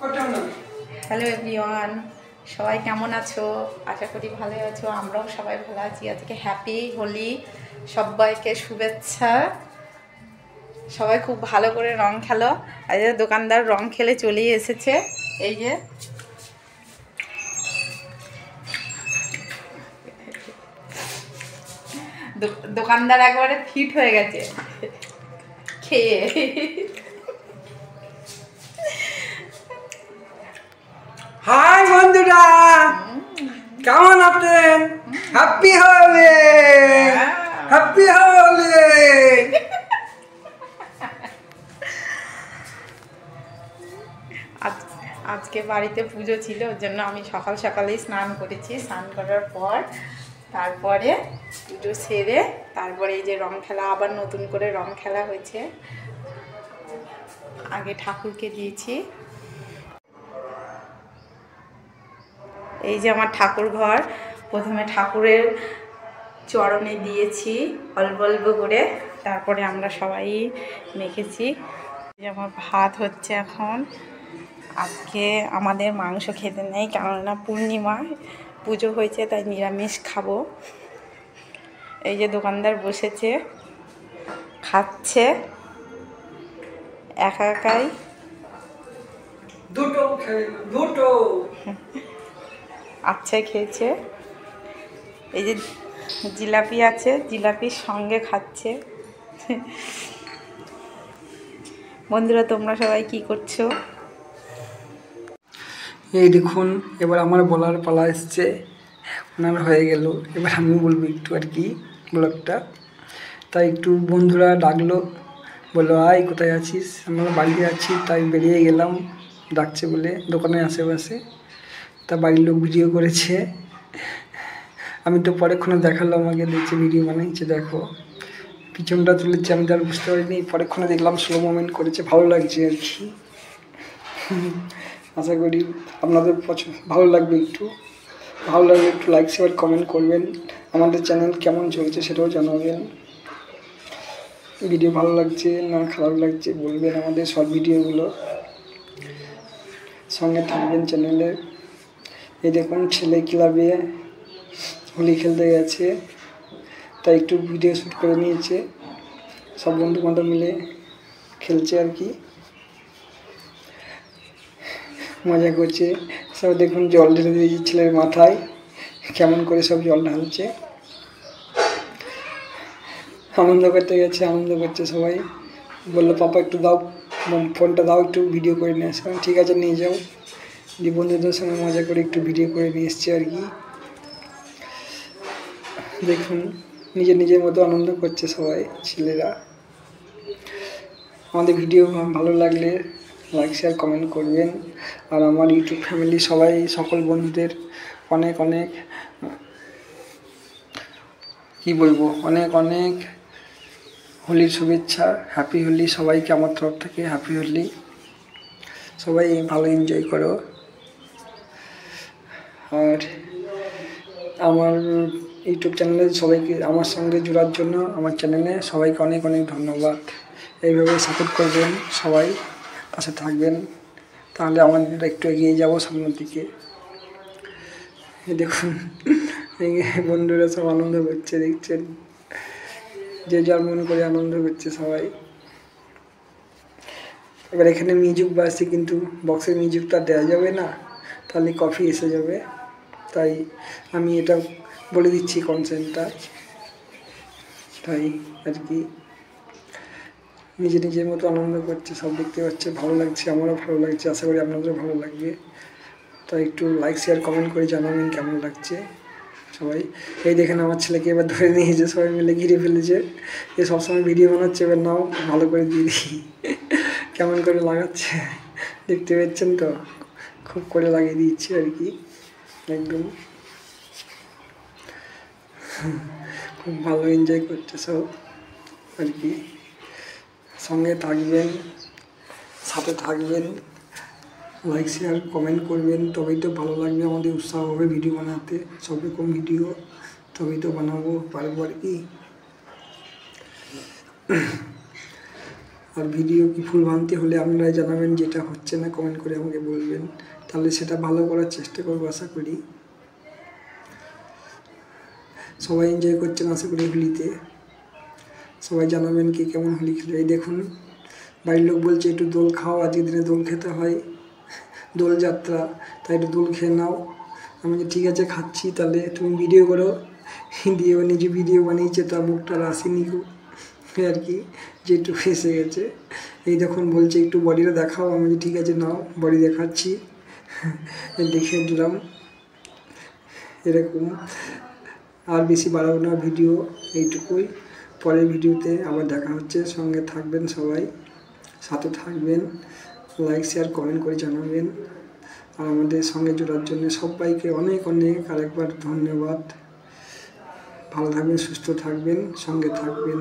Hello everyone, সবাই কেমন আছো? আশা করি ভালো আছো। আমরাও সবাই ভালো আছি। আজকে হ্যাপি হোলি, সবাইকে শুভেচ্ছা। সবাই খুব ভালো করে রং খেলো। আর এই যে দোকানদার রং খেলে চলেই এসেছে। এই যে দোকানদার একবারে ফিট হয়ে গেছে খেয়ে। হাই বন্ধুরা, কেমন আছেন? Happy Holi, happy Holi. আজকে বাড়িতে পুজো ছিল, ওর জন্য আমি সকাল সকালেই স্নান করেছি। স্নান করার পর তারপরে পুজো সেরে তারপরে এই যে রং খেলা, আবার নতুন করে রং খেলা হয়েছে। আগে ঠাকুরকে দিয়েছি। এই যে আমার ঠাকুর ঘর, প্রথমে ঠাকুরের চরণে দিয়েছি অল্প অল্প করে, তারপরে আমরা সবাই মেখেছি। যে আমার ভাত হচ্ছে এখন। আজকে আমাদের মাংস খেতে নেই, কেননা পূর্ণিমা পুজো হয়েছে, তাই নিরামিষ খাবো। এই যে দোকানদার বসেছে, খাচ্ছে একা একাই। দুটো আচ্ছা খেয়েছে। এই যে জিলাপি আছে, জিলাপির সঙ্গে খাচ্ছে। বন্ধুরা, তোমরা সবাই কি করছো? এই দেখুন, এবার আমার বলার পালা এসছে। ওনার হয়ে গেল, এবার আমি বলবো একটু আর কি ব্লগটা। তাই একটু বন্ধুরা ডাকলো, বললো আয় কোথায় আছিস? আমরা বাড়িতে আছি, তাই বেরিয়ে গেলাম ডাকছে বলে দোকানের আশেপাশে। তা বাড়ির লোক ভিডিও করেছে, আমি তো পরেক্ষণে দেখালো আমাকে, দেখছে ভিডিও বানাইছে। দেখো পিছনটা তুলেছে, আমি তার বুঝতে পারিনি, পরেক্ষণে দেখলাম স্লো মোমেন্ট করেছে। ভালো লাগছে আর কি। আশা করি আপনাদের ভালো লাগবে। একটু ভালো লাগলে একটু লাইক শেয়ার কমেন্ট করবেন। আমাদের চ্যানেল কেমন চলছে সেটাও জানাবেন। ভিডিও ভালো লাগছে না খারাপ লাগছে বলবেন আমাদের শর্ট ভিডিওগুলো। সঙ্গে থাকবেন চ্যানেলে। এই দেখুন ছেলে ক্লাবে হোলি খেলতে গেছে, তাই একটু ভিডিও শ্যুট করে নিয়েছে। সব বন্ধু বান্ধব মিলে খেলছে আর কি, মজা করছে সব। দেখুন জল ঢেলে দিয়েছে ছেলের মাথায়, কেমন করে সব জল ঢালছে। আনন্দ করতে গেছে, আনন্দ করছে সবাই। বললো পাপা একটু দাও, ফোনটা দাও, একটু ভিডিও করে নিয়ে আসলাম। ঠিক আছে নিয়ে যাও। যে বন্ধুদের সঙ্গে মজা করে একটু ভিডিও করে নিয়ে এসছে আর কি। দেখুন নিজের নিজের মতো আনন্দ করছে সবাই ছেলেরা। আমাদের ভিডিও ভালো লাগলে লাইক শেয়ার কমেন্ট করবেন। আর আমার ইউটিউব ফ্যামিলি সবাই, সকল বন্ধুদের অনেক অনেক কী বলবো, অনেক অনেক হোলির শুভেচ্ছা। হ্যাপি হোলি সবাইকে আমার তরফ থেকে, হ্যাপি হোলি। সবাই ভালো এনজয় করো। আর আমার ইউটিউব চ্যানেলে সবাইকে আমার সঙ্গে জোড়ার জন্য আমার চ্যানেলে সবাইকে অনেক অনেক ধন্যবাদ। এইভাবে সাপোর্ট করবেন, সবাই পাশে থাকবেন, তাহলে আমাদের একটু এগিয়ে যাবো সামনের দিকে। দেখুন এই বন্ধুরা সব আনন্দ করছে, দেখছেন যে যার মন করে আনন্দ করছে সবাই। এবার এখানে মিউজিক বাজছে, কিন্তু বক্সের মিউজিকটা দেওয়া যাবে না, তাহলে কপি এসে যাবে। তাই আমি এটা বলে দিচ্ছি কনসেন্টটা। তাই আর কি নিজে নিজের মতো আনন্দ করছে, সব দেখতে পাচ্ছে, ভালো লাগছে, আমারও ভালো লাগছে। আশা করি আপনাদেরও ভালো লাগবে। তাই একটু লাইক শেয়ার কমেন্ট করে জানাবেন কেমন লাগছে সবাই। এই দেখেন আমার ছেলেকে এবার ধরে নিয়েছে, সবাই মিলে ঘিরে ফেলেছে। এ সবসময় ভিডিও বানাচ্ছে, এবার নাও ভালো করে দিয়ে দিই। কেমন করে লাগাচ্ছে দেখতে পাচ্ছেন তো, খুব করে লাগিয়ে দিচ্ছি আর কি। একদম খুব ভালো এনজয় করছে সব আর কি। সঙ্গে থাকবেন, সাথে থাকবেন, লাইক শেয়ার কমেন্ট করবেন, তবেই তো ভালো লাগবে, আমাদের উৎসাহ হবে ভিডিও বানাতে। সব রকম ভিডিও তবেই তো বানাবো পারবো আর কি। আর ভিডিও কি ভুলভ্রান্তি হলে আপনারাই জানাবেন, যেটা হচ্ছে না কমেন্ট করে আমাকে বলবেন, তাহলে সেটা ভালো করার চেষ্টা করবো আশা করি। সবাই এনজয় করছেন আশা করি হোলিতে। সবাই জানাবেন কি কেমন হোলি খেলে। এই দেখুন বাড়ির লোক বলছে একটু দোল খাও, আজকের দিনে দোল খেতে হয়, দোলযাত্রা, তাই একটু দোল খেয়ে নাও। আমি যে ঠিক আছে খাচ্ছি, তাহলে তুমি ভিডিও করো। দিয়ে নিজে ভিডিও বানিয়েছে, তার মুখটা আসেনি আর কি, যে একটু ফেসে গেছে। এই দেখুন বলছে একটু বডিটা দেখাও, আমি যে ঠিক আছে নাও বডি দেখাচ্ছি, দেখিয়ে দিলাম এরকম। আর বেশি বাড়াবো না ভিডিও, এইটুকুই। পরের ভিডিওতে আবার দেখা হচ্ছে, সঙ্গে থাকবেন সবাই, সাথে থাকবেন, লাইক শেয়ার কমেন্ট করে জানাবেন। আর আমাদের সঙ্গে জোড়ার জন্য সবাইকে অনেক অনেক আরেকবার ধন্যবাদ। ভালো থাকবেন, সুস্থ থাকবেন, সঙ্গে থাকবেন।